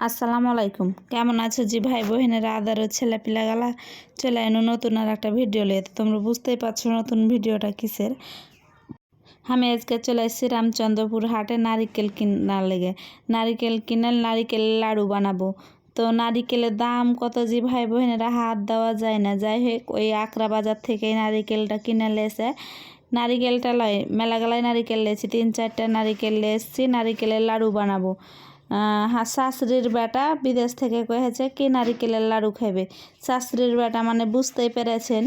আসসালামু আলাইকুম। কেমন আছো জি ভাই বোনেরা আদার ছেলে পিলাগালা চলে এনো নতুন আর একটা ভিডিও লিয়ে। তোমরা বুঝতেই পারছো নতুন ভিডিওটা কিসের। আমি আজকে চলে এসেছি রামচন্দ্রপুর হাটে নারিকেল কিনার লেগে। নারিকেল কিনে নারিকেল লাড়ু বানাবো। তো নারিকেলের দাম কত জি ভাই বোনেরা হাত দেওয়া যায় না। যাই হোক ওই আকরা বাজার থেকে নারিকেলটা কিনে লেছে। নারিকেলটা লয় মেলাগালায় নারিকেল লেছি, 3-4টা নারিকেল লেছি, নারিকেলের লাড়ু বানাবো। শাশুড়ির বেটা বিদেশ থেকে কয়েছে কি নারিকেলের লাড়ু খাইবে। শাশুড়ির বেটা মানে বুঝতেই পেরেছেন,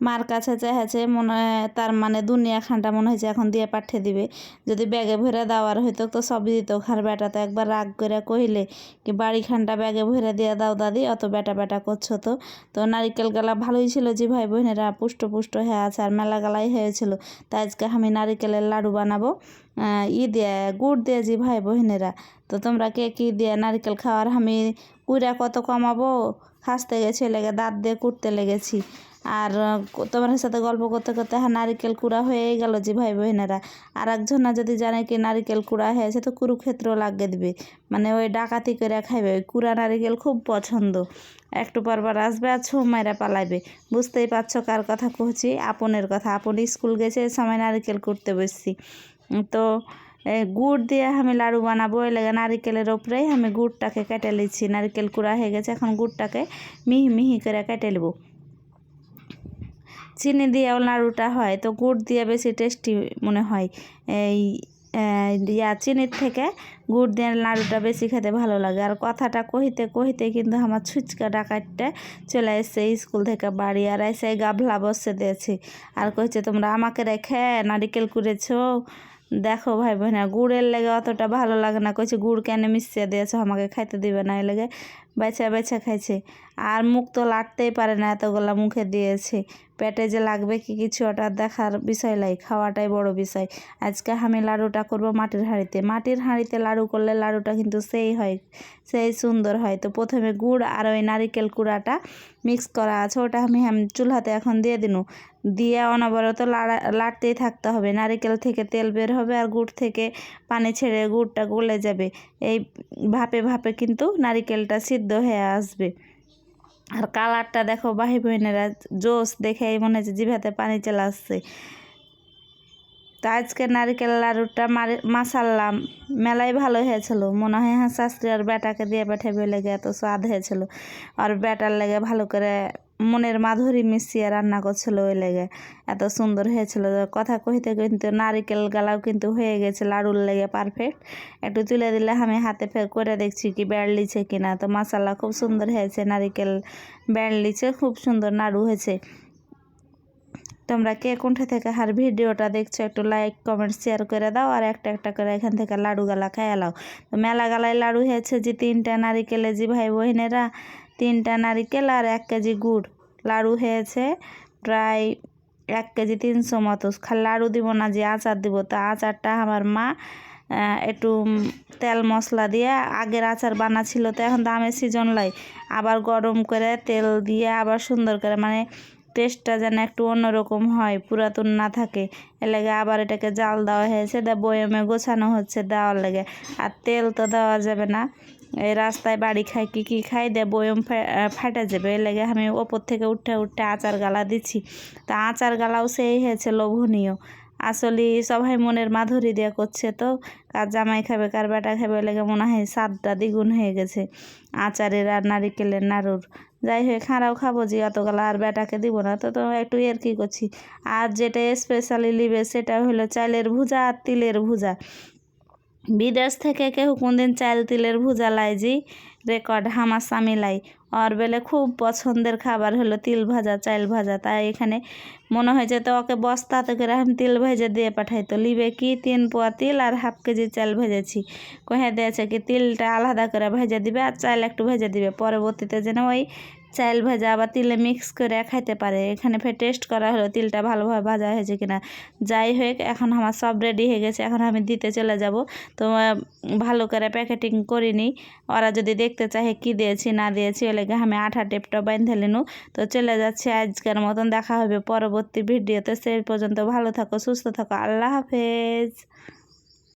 মার কাছে চেয়েছে মনে তার মানে দুনিয়া খানটা মনে হয়েছে এখন দিয়ে পাঠিয়ে দিবে। যদি ব্যাগে ভরে দেওয়ার হইতো তো সবই দিত। খার বেটা তো একবার রাগ করে কহিলে কি বাড়ি খানটা ব্যাগে ভরে দিয়ে দাও দাদি, অত বেটা বেটা করছো। তো নারিকেল গালা ভালোই ছিল যে ভাই বোনেরা, পুষ্ট পুষ্ট হয়ে আছে আর মেলা গালাই হয়েছিল। তাই আজকে আমি নারিকেলের লাড়ু বানাবো দিয়ে গুড় দিয়ে জি ভাই বোনেরা। তো তোমরা কে কী দিয়ে নারিকেল খাওয়ার, আমি কুড়া কত কমাবো খাসতে গেছি, লেগে দাঁত দিয়ে কুটতে লেগেছি। আর তোমার সাথে গল্প করতে করতে হ্যাঁ নারিকেল কুড়া হয়েই গেল জি ভাই বোনেরা। আর একজনা যদি জানে কি নারিকেল কুড়া হয়েছে তো কুরুক্ষেত্র লাগিয়ে দিবে, মানে ওই ডাকাতি করে খাইবে। ওই কুড়া নারিকেল খুব পছন্দ। একটু পরবার আসবে আর ছৌ মাইরা পালাইবে। বুঝতেই পারছো কার কথা কহছি, আপনের কথা। আপন স্কুল গেছে সময় নারিকেল কুটতে বসছি। তো গুড় দিয়ে আমি লাড়ু বানাবো। ওই লেগে নারিকেলের ওপরেই আমি গুড়টাকে কেটে নিচ্ছি। নারিকেল কুড়া হয়ে গেছে, এখন গুড়টাকে মিহি মিহি করে কেটে নেবো। চিনি দিয়েও নাড়ুটা হয়, তো গুড় দিয়ে বেশি টেস্টি মনে হয়। এই চিনির থেকে গুড় দিয়ে নাড়ুটা বেশি খেতে ভালো লাগে। আর কথাটা কহিতে কহিতে কিন্তু আমার ছুচকা ডাকাতটা চলে এসছে স্কুল থেকে বাড়ি, আর এসে গাভলা বসে দিয়েছি। আর কইছে তোমরা আমাকে রেখে নারিকেল কুড়েছো। দেখো ভাই বোনা, গুড়ের লেগে অতটা ভালো লাগে না। কইছে গুড় কেন মিশিয়ে দিয়েছো, আমাকে খাইতে দিবে না, এই লেগে বেছে বেছে খাইছে। আর মুখ তো লাটতেই পারে না, এতগুলা মুখে দিয়েছে। পেটে যে লাগবে কি কিছু ওটা দেখার বিষয় নাই, খাওয়াটাই বড় বিষয়। আজকে আমি লাড়ুটা করব মাটির হাঁড়িতে। মাটির হাঁড়িতে লাড়ু করলে লাড়ুটা কিন্তু সেই হয়, সেই সুন্দর হয়। তো প্রথমে গুড় আর ওই নারিকেল কুড়াটা মিক্স করা আছে, ওটা আমি চুলাতে এখন দিয়ে দিনু। দিয়ে অনবরত লাড়তেই থাকতে হবে। নারিকেল থেকে তেল বের হবে আর গুড় থেকে পানি ছেড়ে গুড়টা গলে যাবে। এই ভাপে ভাপে কিন্তু নারিকেলটা সিদ্ধ হয়ে আসবে। আর কালারটা দেখো ভাই বোনেরা, জোস দেখেই মনে হচ্ছে জিভাতে পানি চলে আসছে। তা আজকে নারিকেল লাড়ুটা মাসাল্লাহ মেলাই ভালো হয়েছিল। মনে হয় হ্যাঁ শাস্ত্রী আর বেটাকে দিয়ে পাঠাবে লেগে এত স্বাদ হয়েছিল। আর বেটার লেগে ভালো করে মনের মাধুরী মিশিয়ে রান্না করছিল, ওই লেগে এত সুন্দর হয়েছিল। কথা কইতে কিন্তু নারিকেল গালাও কিন্তু হয়ে গেছে লাড়ুর লেগে পারফেক্ট। একটু তুলে দিলে আমি হাতে ফের করে দেখছি কি বেড় লিছে কিনা। তো মাসাল্লাহ খুব সুন্দর হয়েছে, নারিকেল বেড় লিছে, খুব সুন্দর নাড়ু হয়েছে। তোমরা কে কোনটা থেকে আর ভিডিওটা দেখছো একটু লাইক কমেন্ট শেয়ার করে দাও, আর একটা একটা করে এখান থেকে লাড়ু গালা খেয়ে নাও। তো মেলা গালায় লাড়ু হয়েছে যে 3টা নারিকেলে জি ভাই বোনেরা, 3টা নারিকেল আর 1 কেজি গুড় লাড়ু হয়েছে প্রায় 1 কেজি 300 মতো। খালি লাড়ু দিব না, যে আচার দিব। তো আচারটা আমার মা একটু তেল মশলা দিয়ে আগের আচার বানাছিল, তো এখন তো আমের সিজন লাই, আবার গরম করে তেল দিয়ে আবার সুন্দর করে মানে টেস্টটা যেন একটু অন্যরকম হয়, পুরাতন না থাকে। এর লেগে আবার এটাকে জাল দেওয়া হয়েছে, বয়মে গোছানো হচ্ছে দেওয়ার লেগে। আর তেল তো দেওয়া যাবে না, এই রাস্তায় বাড়ি খাই কি খাই বয়ম ফাটে যাবে। এর লেগে আমি ওপর থেকে উঠে উঠে আচার গালা দিচ্ছি। তা আচার গালাও সেই হয়েছে লোভনীয়। আসলে সবাই মনের মাধুরী দিয়ে করছে, তো কার জামাই খাবে কার বেটা খাবে, লেগে মনে হয় স্বাদটা দ্বিগুণ হয়ে গেছে আচারের আর নারিকেলের নাড়ুর। যাই হোক খারাও খাবো যে অতগুলো, আর বেটাকে দিব না। তো একটু এর কি করছি। আর যেটা স্পেশালি লিবে সেটা হলো চালের ভুজা আর তিলের ভুজা। বিদেশ থেকে কেউ কোনদিন চাল তিলের ভুজা লাই জি রেকর্ড আমার স্বামী লাই। আর বেলে খুব পছন্দের খাবার হলো তিল ভাজা চাল ভাজা। তাই এখানে মনে হয়েছে তো ওকে বস্তাতে করে আমি তিল ভেজে দিয়ে পাঠাই। তো লিবে কি 3 পোয়া তিল আর হাফ কেজি চাল ভেজেছি। কহে দিয়েছে কি তিলটা আলাদা করে ভেজে দিবে আর চাল একটু ভেজে দিবে, পরবর্তীতে যেন ওই চাল ভাজা আবার তিলে মিক্স করে খাইতে পারে। এখানে ফের টেস্ট করা হলো তিলটা ভালোভাবে ভাজা হয়েছে কিনা। যাই হোক এখন আমার সব রেডি হয়ে গেছে, এখন আমি দিতে চলে যাব। তো ভালো করে প্যাকেটিং করিনি, ওরা যদি দেখতে চাহে কি দিয়েছি না দিয়েছি, ওই লেগে আমি আঠা টেপটা বাঁধে নিনু। তো চলে যাচ্ছে আজকের মতন, দেখা হবে পরবর্তী ভিডিওতে। সেই পর্যন্ত ভালো থাকো সুস্থ থাকো, আল্লাহ হাফেজ।